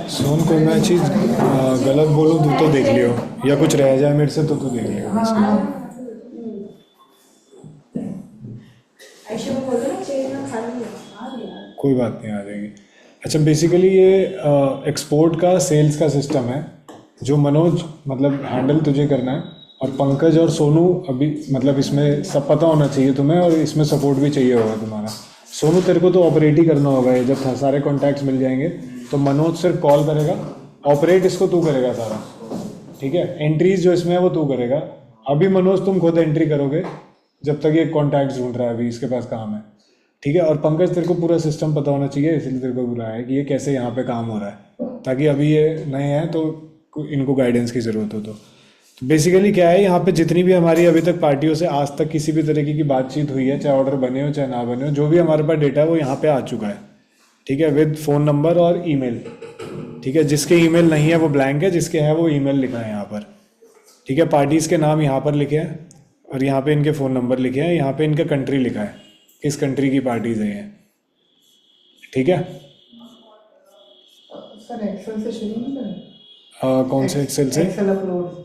सोन कोई मैं चीज़ गलत बोलूँ तो देख लियो, या कुछ रह जाए मेरे से तो देख लियो। कोई बात नहीं, आ जाएगी। अच्छा, बेसिकली ये एक्सपोर्ट का सेल्स का सिस्टम है जो मनोज मतलब हैंडल तुझे करना है, और पंकज और सोनू अभी मतलब इसमें सब पता होना चाहिए तुम्हें, और इसमें सपोर्ट भी चाहिए होगा तुम्हारा। सोनू तेरे को तो ऑपरेट ही करना होगा, ये जब सारे कॉन्टैक्ट्स मिल जाएंगे तो मनोज सिर्फ कॉल करेगा, ऑपरेट इसको तू करेगा सारा, ठीक है। एंट्रीज जो इसमें है वो तू करेगा। अभी मनोज तुम खुद एंट्री करोगे जब तक ये कॉन्टैक्ट्स ढूंढ रहा है, अभी इसके पास काम है, ठीक है। और पंकज तेरे को पूरा सिस्टम पता होना चाहिए, इसलिए तेरे को बुलाया है कि ये कैसे यहाँ पे काम हो रहा है, ताकि अभी ये नए हैं तो इनको गाइडेंस की ज़रूरत हो। तो बेसिकली क्या है, यहाँ पे जितनी भी हमारी अभी तक पार्टियों से आज तक किसी भी तरीके की बातचीत हुई है, चाहे ऑर्डर बने हो चाहे ना बने हो, जो भी हमारे पास डेटा है वो यहाँ पे आ चुका है, ठीक है, विद फ़ोन नंबर और ईमेल, ठीक है। जिसके ईमेल नहीं है वो ब्लैंक है, जिसके है वो ईमेल लिखा है यहाँ पर, ठीक है। पार्टीज़ के नाम यहाँ पर लिखे हैं, और यहाँ पे इनके फ़ोन नंबर लिखे हैं, यहाँ पे इनका कंट्री लिखा है, किस कंट्री की पार्टीज़ हैं ये, ठीक है। सर एक्सेल से शुरू नहीं करें? कौन से एक्सेल से? Excel upload.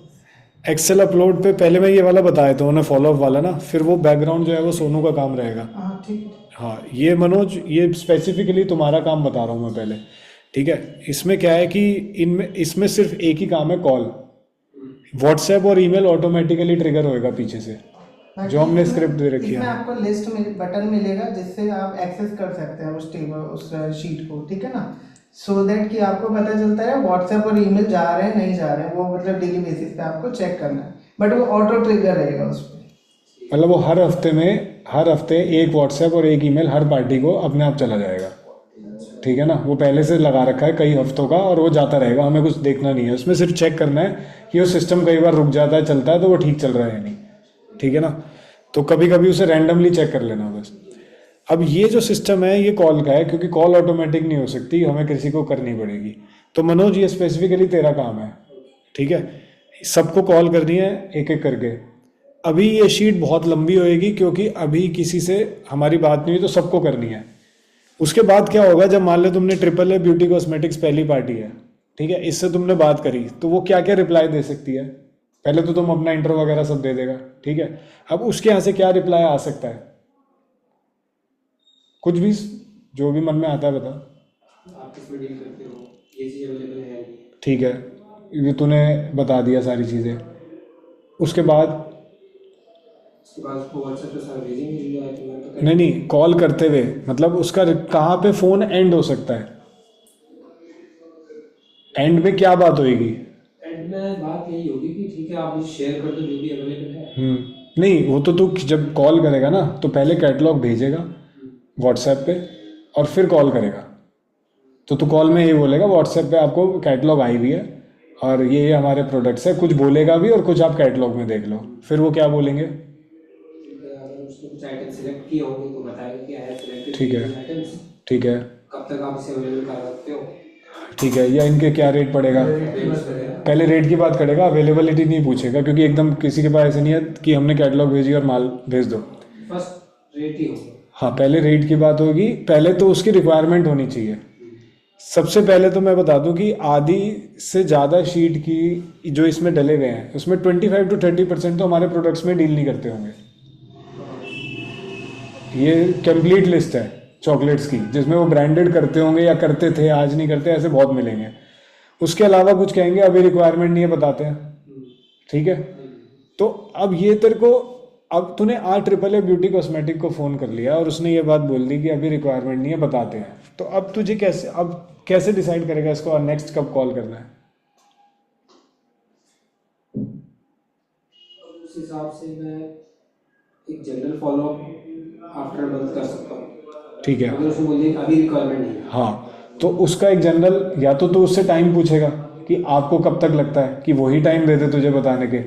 एक्सेल अपलोड पे पहले मैं ये वाला बताया था उन्हें, फॉलोअप वाला ना, फिर वो बैकग्राउंड जो है वो सोनू का काम रहेगा। हाँ ठीक है। हाँ, ये मनोज, ये स्पेसिफिकली तुम्हारा काम बता रहा हूँ मैं पहले, ठीक है। इसमें क्या है कि इसमें सिर्फ एक ही काम है, कॉल। व्हाट्सएप और ईमेल ऑटोमेटिकली ट्रिगर होएगा पीछे से, जो हमने स्क्रिप्ट दे रखी इसमें है। आपको लिस्ट में बटन मिलेगा जिससे आप एक्सेस कर सकते हैं उस टेबल, उस शीट को, ठीक है ना, सो दैट कि आपको पता चलता है व्हाट्सएप और ईमेल जा रहे हैं नहीं जा रहे हैं, वो मतलब डेली बेसिस पे आपको चेक करना है, बट वो ऑटो ट्रिगर रहेगा उस पर। मतलब वो हर हफ्ते एक व्हाट्सएप और एक ईमेल हर पार्टी को अपने आप चला जाएगा, ठीक है ना। वो पहले से लगा रखा है कई हफ्तों का, और वो जाता रहेगा, हमें कुछ देखना नहीं है उसमें, सिर्फ चेक करना है कि वो सिस्टम कई बार रुक जाता है, चलता है तो वो ठीक चल रहा है या नहीं, ठीक है ना। तो कभी कभी उसे रैंडमली चेक कर लेना बस। अब ये जो सिस्टम है ये कॉल का है, क्योंकि कॉल ऑटोमेटिक नहीं हो सकती, हमें किसी को करनी पड़ेगी। तो मनोज ये स्पेसिफिकली तेरा काम है, ठीक है, सबको कॉल करनी है एक एक करके। अभी ये शीट बहुत लंबी होएगी, क्योंकि अभी किसी से हमारी बात नहीं हुई, तो सबको करनी है। उसके बाद क्या होगा, जब मान लो तुमने AAA ब्यूटी कॉस्मेटिक्स पहली पार्टी है, ठीक है, इससे तुमने बात करी, तो वो क्या क्या रिप्लाई दे सकती है, पहले तो तुम अपना इंट्रो वगैरह सब दे देगा, ठीक है। अब उसके यहाँ से क्या रिप्लाई आ सकता है, कुछ भी, जो भी मन में आता है बता। आप किसमें डील करते हो, ये चीज़ अवेलेबल है, ठीक है, ये तूने बता दिया सारी चीज़ें। उसके बाद उसको व्हाट्सएप पे सारा भेजेंगे। नहीं, कॉल करते हुए मतलब उसका कहाँ पे फ़ोन एंड हो सकता है, एंड में क्या बात होएगी? एंड में बात यही होगी कि ठीक है आप मुझे शेयर कर दो जो भी अवेलेबल है। नहीं, वो तो तू जब कॉल करेगा ना तो पहले कैटलॉग भेजेगा व्हाट्सएप पे, और फिर कॉल करेगा। तो तू कॉल में ये बोलेगा व्हाट्सएप पे आपको कैटलॉग आई हुई है, और ये हमारे प्रोडक्ट्स है, कुछ बोलेगा भी और कुछ आप कैटलॉग में देख लो। फिर वो क्या बोलेंगे, अगर उसने कुछ आइटम सेलेक्ट किए होंगे तो बताएगा कि है सिलेक्टेड ठीक है, आइटम्स, ठीक है, कब तक आप इसे अवेलेबल करा सकते हो, ठीक है, या इनके क्या रेट पड़ेगा। रेट्स वगैरह। पहले रेट की बात करेगा, अवेलेबिलिटी नहीं पूछेगा, क्योंकि एकदम किसी के पास ऐसे नहीं है कि हमने कैटलॉग भेजी और माल भेज दो। फर्स्ट रेट ही होगा। हाँ, पहले रेट की बात होगी, पहले तो उसकी रिक्वायरमेंट होनी चाहिए। सबसे पहले तो मैं बता दूं कि आधी से ज़्यादा शीट की जो इसमें डले गए हैं उसमें 25 to 30% तो हमारे प्रोडक्ट्स में डील नहीं करते होंगे। ये कंप्लीट लिस्ट है चॉकलेट्स की, जिसमें वो ब्रांडेड करते होंगे या करते थे, आज नहीं करते, ऐसे बहुत मिलेंगे। उसके अलावा कुछ कहेंगे अभी रिक्वायरमेंट नहीं है, बताते हैं, ठीक है। तो अब ये तेरे को, अब तूने AAA ब्यूटी कॉस्मेटिक को फ़ोन कर लिया और उसने ये बात बोल दी कि अभी रिक्वायरमेंट नहीं है, बताते हैं, तो अब तुझे कैसे डिसाइड करेगा इसको और नेक्स्ट कब कॉल करना है? उस हिसाब से मैं एक जनरल फॉलोअप आफ्टर मंथ कर सकता हूँ, ठीक है, अगर उसने बोल दिया कि अभी रिक्वायरमेंट नहीं है। हाँ, तो उसका एक जनरल, या तो तू उससे टाइम पूछेगा कि आपको कब तक लगता है, कि वही टाइम दे दे तुझे बताने के,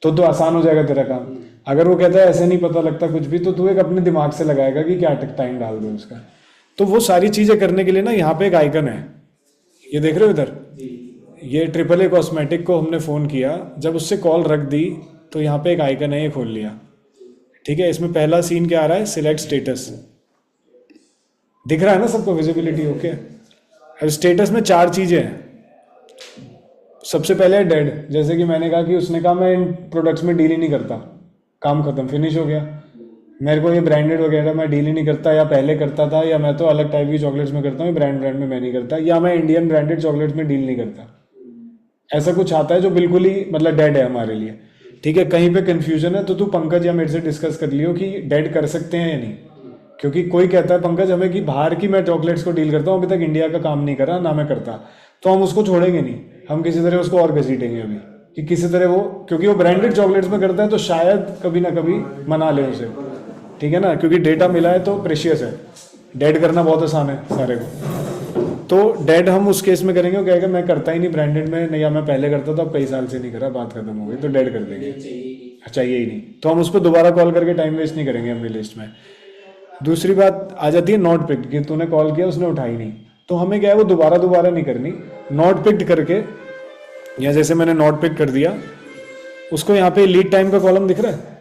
तो आसान हो जाएगा तेरा काम। अगर वो कहता है ऐसे नहीं पता लगता कुछ भी, तो तू एक अपने दिमाग से लगाएगा कि क्या टाइम डाल दो उसका। तो वो सारी चीज़ें करने के लिए ना यहाँ पे एक आइकन है, ये देख रहे हो इधर, ये AAA कॉस्मेटिक को हमने फ़ोन किया, जब उससे कॉल रख दी तो यहाँ पे एक आइकन है, ये खोल लिया, ठीक है, इसमें पहला सीन क्या आ रहा है, सिलेक्ट स्टेटस, दिख रहा है ना सबको, विजिबिलिटी ओके। अब स्टेटस में 4 चीज़ें हैं। सबसे पहले है डेड, जैसे कि मैंने कहा कि उसने कहा मैं इन प्रोडक्ट्स में डील ही नहीं करता, काम खत्म, फिनिश हो गया, मेरे को ये ब्रांडेड वगैरह मैं डील ही नहीं करता, या पहले करता था, या मैं तो अलग टाइप की चॉकलेट्स में करता हूँ, ब्रांड में मैं नहीं करता, या मैं इंडियन ब्रांडेड चॉकलेट्स में डील नहीं करता। ऐसा कुछ आता है जो बिल्कुल ही मतलब डेड है हमारे लिए। ठीक है, कहीं पे कन्फ्यूजन है तो तू पंकज या मेरे से डिस्कस कर लियो कि डेड कर सकते हैं या नहीं, क्योंकि कोई कहता है पंकज हमें कि बाहर की मैं चॉकलेट्स को डील करता हूँ, अभी तक इंडिया का काम नहीं करा ना मैं करता, तो हम उसको छोड़ेंगे नहीं, हम किसी तरह उसको और घसीटेंगे अभी कि किसी तरह वो, क्योंकि वो ब्रांडेड चॉकलेट्स में करता है तो शायद कभी ना कभी मना ले उसे। ठीक है ना, क्योंकि डेटा मिला है तो प्रेशियस है, डेड करना बहुत आसान है सारे को। तो डेड हम उस केस में करेंगे, वो कहेगा मैं करता ही नहीं ब्रांडेड में, नहीं या मैं पहले करता था अब कई साल से नहीं करा, बात खत्म हो गई, तो डेड कर देंगे, चाहिए ही नहीं, तो हम उस पर दोबारा कॉल करके टाइम वेस्ट नहीं करेंगे अपनी लिस्ट में। दूसरी बात आ जाती है नॉट पिक्ड, कि तूने कॉल किया उसने उठाई नहीं, तो हमें क्या है वो दोबारा नहीं करनी, नॉट पिक्ड करके, या जैसे मैंने नॉट पिक कर दिया उसको, यहाँ पे लीड टाइम का कॉलम दिख रहा है,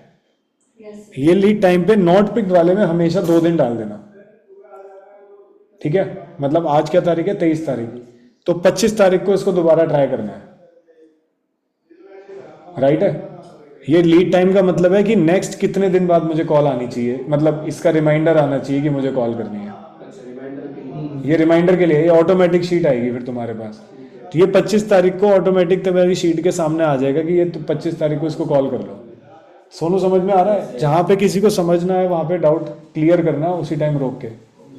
ये लीड टाइम पे नॉट पिक्ड वाले में हमेशा 2 दिन डाल देना। ठीक है, मतलब आज क्या तारीख है, 23 तारीख, तो 25 तारीख को इसको दोबारा ट्राई करना है, राइट है। ये लीड टाइम का मतलब है कि नेक्स्ट कितने दिन बाद मुझे कॉल आनी चाहिए, मतलब इसका रिमाइंडर आना चाहिए कि मुझे कॉल करनी है। ये रिमाइंडर के लिए, ये ऑटोमेटिक शीट आएगी फिर तुम्हारे पास, तो ये 25 तारीख को ऑटोमेटिक तुम्हारी शीट के सामने आ जाएगा कि ये 25 तारीख को इसको कॉल कर लो। सोनू समझ में आ रहा है, जहाँ पे किसी को समझना है वहाँ पे डाउट क्लियर करना उसी टाइम रोक के,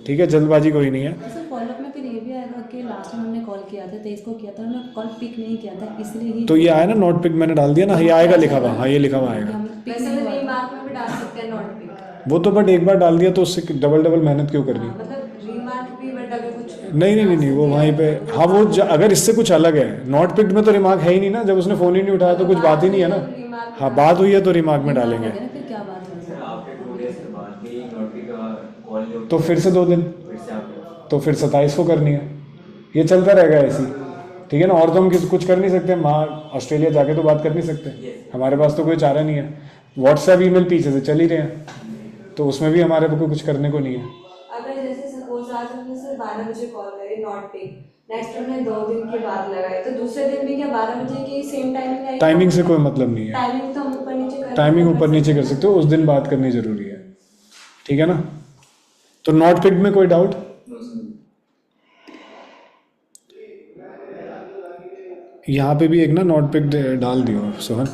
ठीक है, जल्दबाजी कोई नहीं है। सर फॉलोअप में फिर ये भी आएगा कि लास्ट में हमने कॉल किया था 23 को किया था, हमने कॉल पिक नहीं किया था इसलिए ही, तो ये आया ना नॉट पिक, मैंने डाल दिया ना, ये आएगा लिखा हुआ, हाँ ये लिखा हुआ आएगा। वैसे तो रीमार्क में भी डाल सकते हैं नॉट पिक, वो तो बट एक बार डाल दिया तो उससे डबल मेहनत क्यों करनी, मतलब रीमार्क भी बट अगर कुछ नहीं वो वहीं पे, हाँ वो अगर इससे कुछ अलग है, नॉट पिक्ड में तो रिमार्क है ही नहीं ना, जब उसने फोन ही नहीं उठाया तो कुछ बात ही नहीं है ना। हाँ बात हुई है तो रिमार्क में डालेंगे, फिर क्या बात है सर आपके 2 डेज के बाद भी नोटरी का कॉल नहीं उठा, तो फिर से 2 दिन, फिर से आपको तो फिर 27 को करनी है, ये चलता रहेगा ऐसी। ठीक है ना, और तो हम कुछ कर नहीं सकते, वहाँ ऑस्ट्रेलिया जाके तो बात कर नहीं सकते, हमारे पास तो कोई चारा नहीं है। व्हाट्सएप ईमेल पीछे से चल ही रहे हैं, तो उसमें भी हमारे को कुछ करने को नहीं है। अगर जैसे सपोज आज हमने सिर्फ 12 बजे कॉल करी नॉट पिक, नेक्स्ट हमने 2 दिन के बाद लगाए, तो दूसरे दिन भी क्या 12 बजे की सेम टाइमिंग आएगी? टाइमिंग से कोई मतलब नहीं है, टाइमिंग तो हम ऊपर नीचे कर टाइमिंग ऊपर नीचे कर सकते हो, उस दिन बात करनी जरूरी है। ठीक है ना, तो नॉट पिक्ड में कोई डाउट? यहाँ पे भी एक ना नॉट पिक्ड डाल दियो सोहन,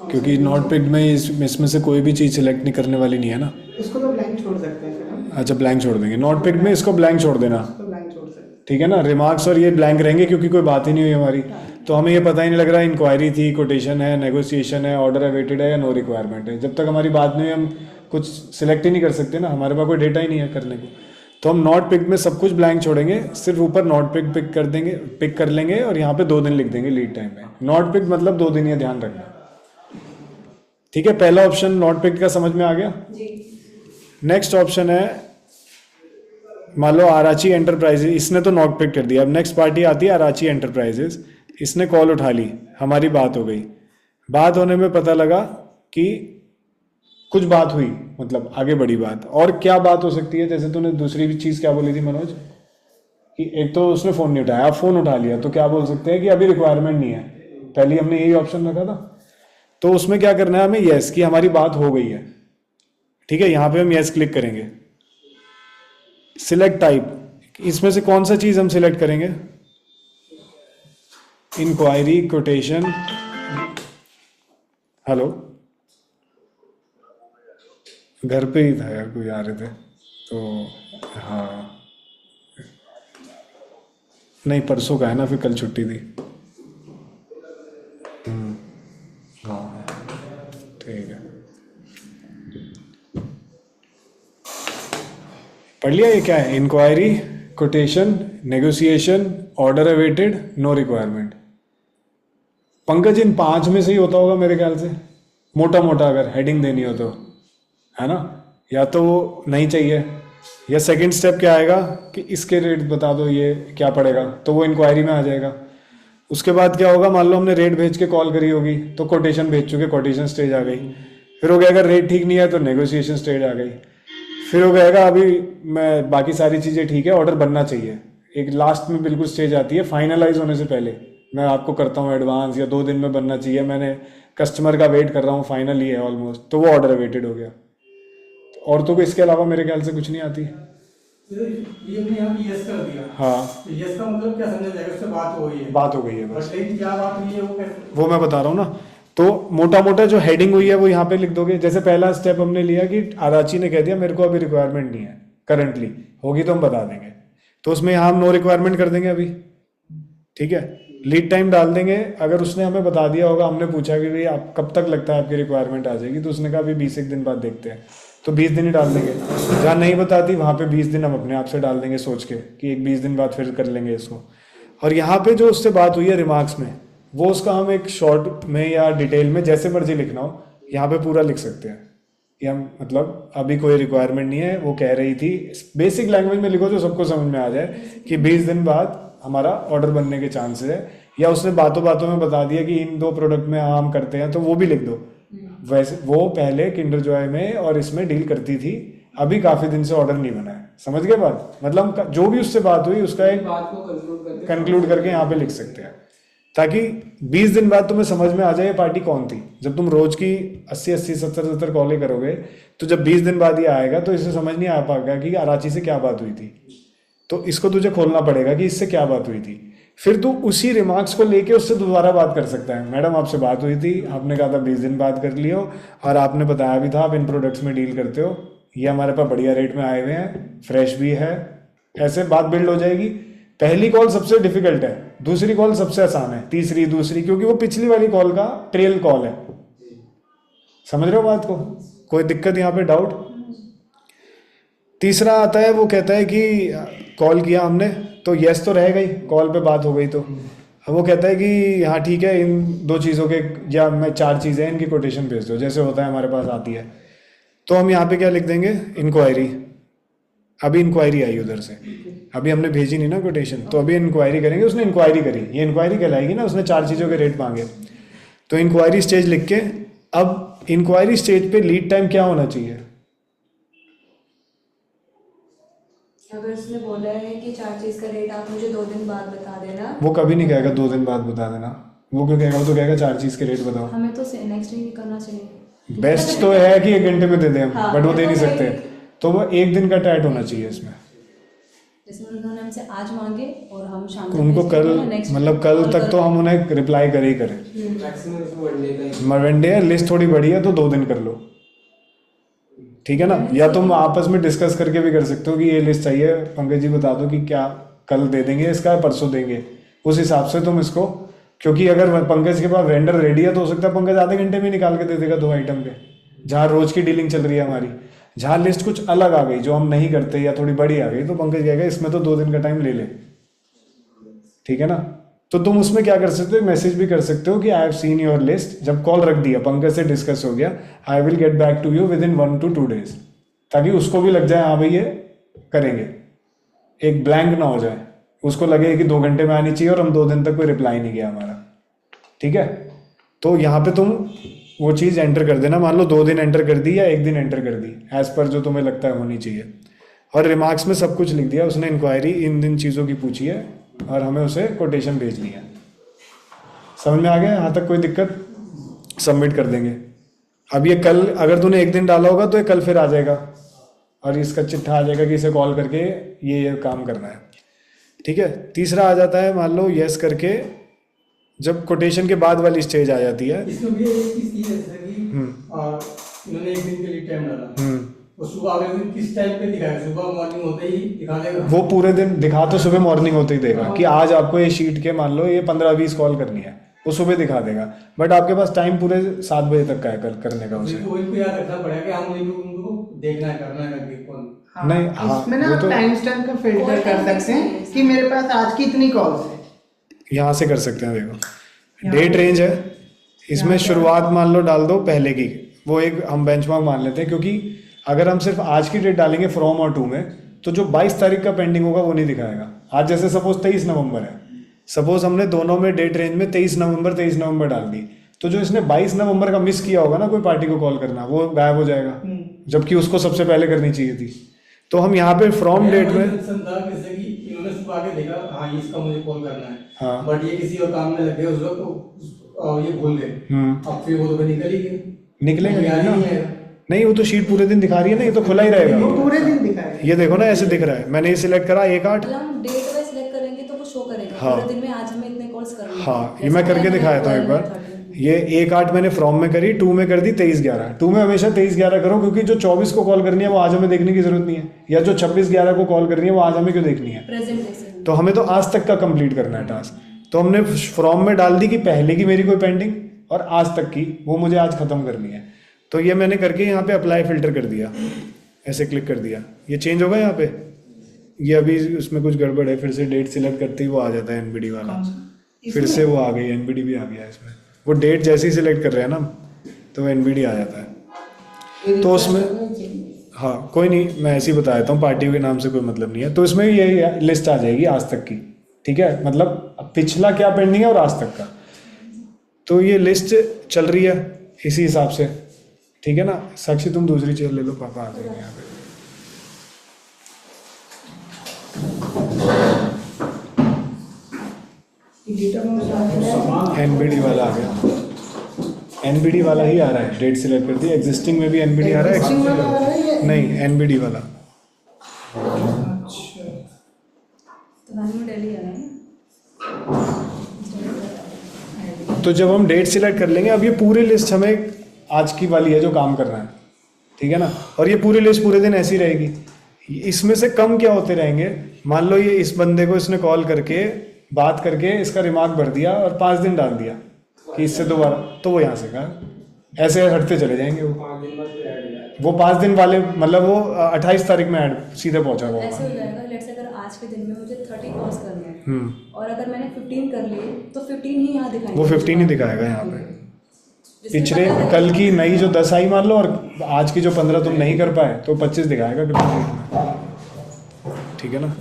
क्योंकि नॉट पिक्ड में इसमें से कोई भी चीज़ सिलेक्ट नहीं करने वाली नहीं है ना। उसको तो ब्लैंक छोड़ सकते हैं फिर हम, अच्छा ब्लैंक छोड़ देंगे, नॉट पिक्ड में इसको ब्लैंक छोड़ देना, उसको ब्लैंक छोड़ सकते हैं। ठीक है ना। रिमार्क्स और ये ब्लैंक रहेंगे क्योंकि कोई बात ही नहीं हुई हमारी, तो हमें ये पता ही नहीं लग रहा इंक्वायरी थी, कोटेशन है, नेगोशिएशन है, ऑर्डर अवेटेड है या नो रिक्वायरमेंट है। जब तक हमारी बात नहीं हुई हम कुछ सिलेक्ट ही नहीं कर सकते ना, हमारे पास कोई डेटा ही नहीं है करने को। तो हम नॉट पिक में सब कुछ ब्लैंक छोड़ेंगे, सिर्फ ऊपर नॉट पिक कर देंगे, पिक कर लेंगे और यहाँ पे 2 दिन लिख देंगे लीड टाइम में। नॉट पिक मतलब 2 दिन, ये ध्यान रखना, ठीक है। पहला ऑप्शन नॉट पिक का समझ में आ गया। नेक्स्ट ऑप्शन है, मान लो आराची एंटरप्राइजेज, इसने तो नॉट पिक कर दिया, अब नेक्स्ट पार्टी आती है आराची एंटरप्राइजेज, इसने कॉल उठा ली, हमारी बात हो गई, बात होने में पता लगा कि कुछ बात हुई, मतलब आगे बढ़ी बात। और क्या बात हो सकती है, जैसे तूने दूसरी भी चीज़ क्या बोली थी मनोज, कि एक तो उसने फ़ोन नहीं उठाया, अब फ़ोन उठा लिया, तो क्या बोल सकते हैं कि अभी रिक्वायरमेंट नहीं है, पहले हमने यही ऑप्शन रखा था। तो उसमें क्या करना है हमें, यस कि हमारी बात हो गई है, ठीक है। यहाँ पे हम यस क्लिक करेंगे। सिलेक्ट टाइप, इसमें से कौन सा चीज़ हम सिलेक्ट करेंगे, इंक्वायरी, कोटेशन, हेलो, घर पे ही था यार, कोई आ रहे थे तो, हाँ नहीं परसों का है ना, फिर कल छुट्टी थी। हाँ ठीक है, पढ़ लिया। ये क्या है, inquiry, quotation, negotiation, order awaited, no requirement. Pankaj इन 5 में से ही होता होगा मेरे ख्याल से, मोटा मोटा अगर हेडिंग देनी हो तो, है ना। या तो वो नहीं चाहिए, या सेकंड स्टेप क्या आएगा कि इसके रेट बता दो, ये क्या पड़ेगा, तो वो इंक्वायरी में आ जाएगा। उसके बाद क्या होगा, मान लो हमने रेट भेज के कॉल करी होगी, तो कोटेशन भेज चुके, कोटेशन स्टेज आ गई। फिर वो कहेगा रेट ठीक नहीं है तो नेगोशिएशन स्टेज आ गई। फिर वो कहेगा अभी मैं बाकी सारी चीज़ें ठीक है, ऑर्डर बनना चाहिए। एक लास्ट में बिल्कुल स्टेज आती है फाइनलाइज होने से पहले, मैं आपको करता हूँ एडवांस या 2 दिन में बनना चाहिए, मैंने कस्टमर का वेट कर रहा हूँ, फाइनल ही है ऑलमोस्ट, तो वो ऑर्डर अवेटेड हो गया। औरतों को इसके अलावा मेरे ख्याल से कुछ नहीं आती। ये हमने यहाँ पे यस कर दिया। हाँ, तो यस का मतलब क्या समझा जाएगा, उससे बात हो गई है। बात हो गई है बस, बट लेकिन क्या बात हुई है वो कैसे? वो मैं बता रहा हूँ ना। तो मोटा मोटा जो हेडिंग हुई है वो यहाँ पे लिख दोगे। जैसे पहला स्टेप हमने लिया कि आराची ने कह दिया मेरे को अभी रिक्वायरमेंट नहीं है करंटली, होगी तो हम बता देंगे, तो उसमें यहाँ हम नो रिक्वायरमेंट कर देंगे अभी, ठीक है। लीड टाइम डाल देंगे, अगर उसने हमें बता दिया होगा, हमने पूछा कि भाई आप कब तक लगता है आपकी रिक्वायरमेंट आ जाएगी, तो उसने कहा अभी 20 दिन बाद देखते हैं, तो 20 दिन ही डाल देंगे। जहाँ नहीं बताती वहाँ पे 20 दिन हम अपने आप से डाल देंगे सोच के कि एक 20 दिन बाद फिर कर लेंगे इसको। और यहाँ पे जो उससे बात हुई है रिमार्क्स में, वो उसका हम एक शॉर्ट में या डिटेल में जैसे मर्जी लिखना हो यहाँ पे पूरा लिख सकते हैं। या मतलब अभी कोई रिक्वायरमेंट नहीं है, वो कह रही थी, बेसिक लैंग्वेज में लिखो जो सबको समझ में आ जाए कि 20 दिन बाद हमारा ऑर्डर बनने के चांसेस है। या उसने बातों बातों में बता दिया कि इन 2 प्रोडक्ट में हम करते हैं, तो वो भी लिख दो। वैसे वो पहले किंडर जॉय में और इसमें डील करती थी, अभी काफ़ी दिन से ऑर्डर नहीं बना है। समझ गए बात? मतलब जो भी उससे बात हुई उसका एक बात को कंक्लूड करके यहाँ पे लिख सकते हैं, ताकि 20 दिन बाद तुम्हें समझ में आ जाए ये पार्टी कौन थी। जब तुम रोज की 80-80 70-70 कॉलें करोगे, तो जब 20 दिन बाद ये आएगा तो इसे समझ नहीं आ पाएगा कि आराची से क्या बात हुई थी। तो इसको तुझे खोलना पड़ेगा कि इससे क्या बात हुई थी। फिर तू उसी रिमार्क्स को लेके उससे दोबारा बात कर सकता है। मैडम आपसे बात हुई थी, आपने कहा था 20 दिन बाद कर लियो, और आपने बताया भी था आप इन प्रोडक्ट्स में डील करते हो, ये हमारे पास बढ़िया रेट में आए हुए हैं, फ्रेश भी है। ऐसे बात बिल्ड हो जाएगी। पहली कॉल सबसे डिफिकल्ट है, दूसरी कॉल सबसे आसान है, तीसरी दूसरी, क्योंकि वो पिछली वाली कॉल का ट्रेल कॉल है। समझ रहे हो बात को? कोई दिक्कत यहाँ पे, डाउट? तीसरा आता है, वो कहता है कि कॉल किया हमने तो यस तो रह गई, कॉल पे बात हो गई तो। अब वो कहता है कि हाँ ठीक है, इन 2 चीज़ों के या मैं 4 चीज़ें इनकी कोटेशन भेज दो, जैसे होता है हमारे पास आती है। तो हम यहाँ पे क्या लिख देंगे, इंक्वायरी। अभी इंक्वायरी आई उधर से, अभी हमने भेजी नहीं ना कोटेशन, तो अभी इंक्वायरी करेंगे। उसने इंक्वायरी करी, ये इंक्वायरी कहलाएगी ना, उसने 4 चीज़ों के रेट मांगे। तो इंक्वायरी स्टेज लिख के, अब इंक्वायरी स्टेज पे लीड टाइम क्या होना चाहिए? अगर उसने बोला है कि 4 चीज़ का रेट आप मुझे 2 दिन बाद बता देना, वो कभी नहीं कहेगा 2 दिन बाद बता देना। वो क्यों कहेगा? वो तो कहेगा 4 चीज़ के रेट बताओ। हमें तो नेक्स्ट डे करना चाहिए। बेस्ट तो है कि 1 घंटे में दे दें हम, हाँ, बट वो दे नहीं तो सकते। तो वो 1 दिन का टाइट होना चाहिए इसमें। जैसे उन्होंने हमसे आज मांगे और हम शाम उनको कल, मतलब कल तक तो हम उन्हें रिप्लाई कर ही करें। मैक्सिमम 1 डे का ही। वन डे है, लिस्ट थोड़ी बड़ी है तो 2 दिन कर लो, ठीक है ना। या तुम आपस में डिस्कस करके भी कर सकते हो कि ये लिस्ट चाहिए, पंकज जी बता दो कि क्या कल दे देंगे इसका, परसों देंगे, उस हिसाब से तुम इसको। क्योंकि अगर पंकज के पास वेंडर रेडी है तो हो सकता है पंकज आधे घंटे में निकाल के दे देगा 2 आइटम पे, जहाँ रोज की डीलिंग चल रही है हमारी। जहाँ लिस्ट कुछ अलग आ गई जो हम नहीं करते या थोड़ी बड़ी आ गई, तो पंकज कहेगा इसमें तो 2 दिन का टाइम ले ले, ठीक है ना। तो तुम उसमें क्या कर सकते हो, मैसेज भी कर सकते हो कि I have seen your list. जब कॉल रख दिया, पंकज से डिस्कस हो गया, I will get back to you within 1 to 2 days, ताकि उसको भी लग जाए हाँ भाई ये करेंगे, एक ब्लैंक ना हो जाए, उसको लगे कि 2 घंटे में आनी चाहिए और हम 2 दिन तक कोई रिप्लाई नहीं किया हमारा, ठीक है। तो यहाँ पे तुम वो चीज़ एंटर कर देना। मान लो 2 दिन एंटर कर दी या 1 दिन एंटर कर दी, एज पर जो तुम्हें लगता है होनी चाहिए। और रिमार्क्स में सब कुछ लिख दिया, उसने इंक्वायरी इन चीज़ों की पूछी है और हमें उसे कोटेशन भेजनी है। समझ में आ गया यहाँ तक? कोई दिक्कत? सबमिट कर देंगे। अब ये कल, अगर तूने 1 दिन डाला होगा तो ये कल फिर आ जाएगा और इसका चिट्ठा आ जाएगा कि इसे कॉल करके ये काम करना है, ठीक है। तीसरा आ जाता है, मान लो यस करके जब कोटेशन के बाद वाली स्टेज आ जाती है। इसमें भी एक चीज की है जैसे कि इन्होंने 1 दिन के लिए टाइम डाला, वो सुबह अगले दिन किस टाइम पे दिखाएगा? सुबह मॉर्निंग होते ही दिखा देगा? वो पूरे दिन दिखा तो सुबह मॉर्निंग होते ही देगा कि आज आपको ये शीट के मान लो ये 15-20 कॉल करनी है, वो सुबह दिखा देगा। बट आपके पास टाइम पूरे 7 बजे तक का है करने का उसे। वही को याद रखना पड़ेगा कि हम उनको देखना है, करना है करके कौन। हाँ, नहीं, हाँ, इसमें ना वो तो टाइम स्टैम्प का फिल्टर कर सकते हैं कि मेरे पास आज की इतनी कॉल्स है, यहाँ से कर सकते हैं। देखो डेट रेंज है इसमें, शुरुआत मान लो डाल दो पहले की, वो एक हम बेंचमार्क मान लेते हैं। क्योंकि अगर हम सिर्फ आज की डेट डालेंगे फ्रॉम और टू में, तो जो 22 तारीख का पेंडिंग होगा वो नहीं दिखाएगा। आज जैसे सपोज 23 नवंबर है, सपोज हमने दोनों में डेट रेंज में 23 नवंबर डाल दी, तो जो इसने 22 नवंबर का मिस किया होगा ना कोई पार्टी को कॉल करना, वो गायब हो जाएगा, जबकि उसको सबसे पहले करनी चाहिए थी। तो हम यहाँ पे फ्रॉम डेट में था जैसे कि इन्होंने सुबह आके देखा हाँ इसका मुझे कॉल करना है, हाँ। बट ये किसी और काम में लग गए उस वक्त, तो ये भूल गए। अब फिर वो तो निकल ही गए, निकलेगा याद ही ना। नहीं आएगा। नहीं, वो तो शीट पूरे दिन दिखा रही है ना, ये तो खुला ही वो रहेगा। पूरे दिन दिखाएगा। ये देखो ना, ऐसे दिख रहा है, मैंने ये सिलेक्ट करा 1/8। मतलब हम डेट वाइज सिलेक्ट करेंगे तो वो शो करेगा हाँ। पूरे दिन में आज हमें इतने कॉल्स करने हैं। हाँ, ये जैसे मैं करके मैंने दिखाया था एक 12 बार। 13 ये 1/8 मैंने फ्रॉम में करी, 2 में कर दी 23/11। 2 में हमेशा 23/11 करो, क्योंकि जो 24 को कॉल करनी है वो आज हमें देखने की जरूरत नहीं है, या जो 26/11 को कॉल करनी है वो आज हमें क्यों देखनी है। प्रेजेंट जैसे तो हमें तो आज तक का कंप्लीट करना है टास्क। तो हमने फ्रॉम में डाल दी कि पहले की मेरी कोई पेंडिंग और आज तक की, वो मुझे आज खत्म करनी है। तो ये मैंने करके यहाँ पे अप्लाई फिल्टर कर दिया, ऐसे क्लिक कर दिया, ये चेंज होगा यहाँ पे। ये अभी उसमें कुछ गड़बड़ है, फिर से डेट सिलेक्ट करते ही वो आ जाता है एनबीडी वाला, फिर से वो आ गई, एनबीडी भी आ गया इसमें। वो डेट जैसे ही सिलेक्ट कर रहे हैं ना तो एनबीडी आ जाता है। तो उसमें हाँ कोई नहीं, मैं ऐसे ही बता देता हूँ, पार्टियों के नाम से कोई मतलब नहीं है। तो इसमें ये लिस्ट आ जाएगी आज तक की, ठीक है, मतलब पिछला क्या पेंडिंग है और आज तक का। तो ये लिस्ट चल रही है इसी हिसाब से, ठीक है ना। साक्षी तुम दूसरी चेयर ले लो, पापा आ जाएंगे यहाँ पे। एनबीडी वाला आ गया, एनबीडी वाला ही आ रहा है, डेट सिलेक्ट कर दी। एग्जिस्टिंग में भी एनबीडी आ रहा Existing वाला आ रहा है है, या- नहीं एनबीडी वाला। अच्छा, तो हमें डेली आ रहा है ना। तो जब हम डेट सिलेक्ट कर लेंगे, अब ये पूरी लिस्ट हमें आज की वाली है जो काम कर रहा है, ठीक है ना। और ये पूरी लिस्ट पूरे दिन ऐसी रहेगी। इसमें से कम क्या होते रहेंगे, मान लो ये इस बंदे को इसने कॉल करके बात करके इसका रिमार्क भर दिया और 5 दिन डाल दिया कि इससे दोबारा, तो वो यहाँ से कहा, ऐसे हटते चले जाएंगे वो। 5 दिन बाद फिर ऐड हो जाएगा। वो 5 दिन वाले, मतलब वो 28 तारीख में ऐड सीधे पहुंचा हुआ ऐसे होगा। हो जाएगा, लेट्स से अगर आज के दिन में मुझे 30 कॉल्स करने हैं और अगर मैंने 15 कर लिए तो 15 ही यहाँ दिखाएंगे। वो 15 ही दिखाएगा यहाँ पे। जिसमें पिछले पता लगे- कल की नई जो 10 आई मान लो, और आज की जो 15 तुम नहीं कर पाए, तो 25 दिखाएगा कंप्लीट, ठीक है ना।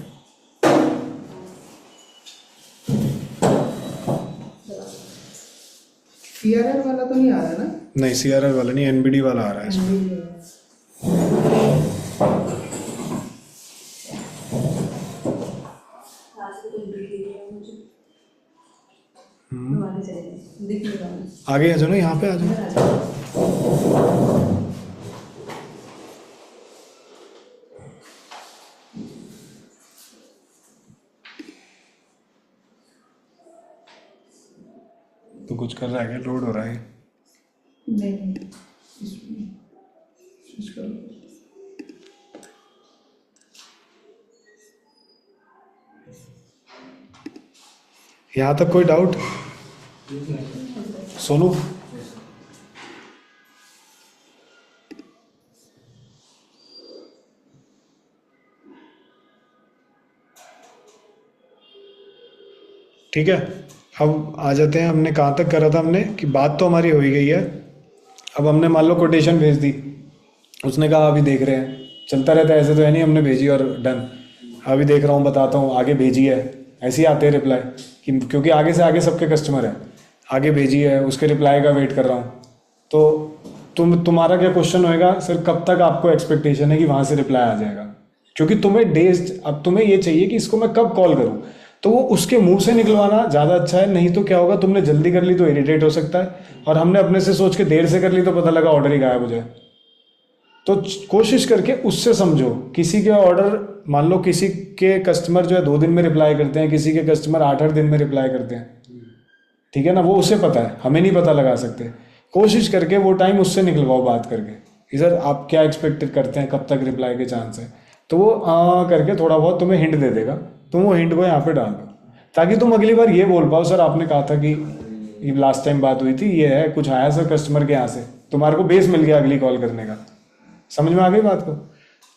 CRL वाला तो नहीं आ रहा ना? नहीं सीआरएल वाला नहीं, एनबीडी वाला आ रहा है इसमें। आज तो कुछ दिख नहीं रहा मुझे। हम आगे चले जाएं, दिख नहीं रहा है। आगे आ जाओ ना, यहाँ पे आ जाओ। इधर आ जाओ। तो कुछ कर रहा है क्या, लोड हो रहा है। नहीं, इसमें स्विच करो। यहाँ तक कोई डाउट सोनू? ठीक है, अब आ जाते हैं, हमने कहाँ तक करा था हमने, कि बात तो हमारी हो ही गई है। अब हमने मान लो कोटेशन भेज दी, उसने कहा अभी देख रहे हैं, चलता रहता है ऐसे, तो है नहीं, हमने भेजी और डन, अभी देख रहा हूँ, बताता हूँ, आगे भेजी है, ऐसे ही आते हैं रिप्लाई कि क्योंकि आगे से आगे सबके कस्टमर हैं, आगे भेजी है, उसके रिप्लाई का वेट कर रहा हूँ। तो तुम्हारा क्या क्वेश्चन होएगा, सर कब तक आपको एक्सपेक्टेशन है कि वहाँ से रिप्लाई आ जाएगा, क्योंकि तुम्हें डेज, अब तुम्हें ये चाहिए कि इसको मैं कब कॉल करूँ, तो वो उसके मुंह से निकलवाना ज़्यादा अच्छा है। नहीं तो क्या होगा, तुमने जल्दी कर ली तो इरिटेट हो सकता है, और हमने अपने से सोच के देर से कर ली तो पता लगा ऑर्डर ही गायब हो जाए। तो कोशिश करके उससे समझो, किसी के ऑर्डर, मान लो किसी के कस्टमर जो है 2 दिन में रिप्लाई करते हैं, किसी के कस्टमर 8-8 दिन में रिप्लाई करते हैं, ठीक है ना, वो उसे पता है, हमें नहीं पता लगा सकते। कोशिश करके वो टाइम उससे निकलवाओ बात करके, कि सर आप क्या एक्सपेक्ट करते हैं, कब तक रिप्लाई के चांस है, तो वो करके थोड़ा बहुत तुम्हें हिंट दे देगा, तुम वो हिंट को यहाँ पे डाल दो, ताकि तुम अगली बार ये बोल पाओ, सर आपने कहा था कि ये लास्ट टाइम बात हुई थी, ये है, कुछ आया सर कस्टमर के यहाँ से, तुम्हारे को बेस मिल गया अगली कॉल करने का। समझ में आ गई बात को?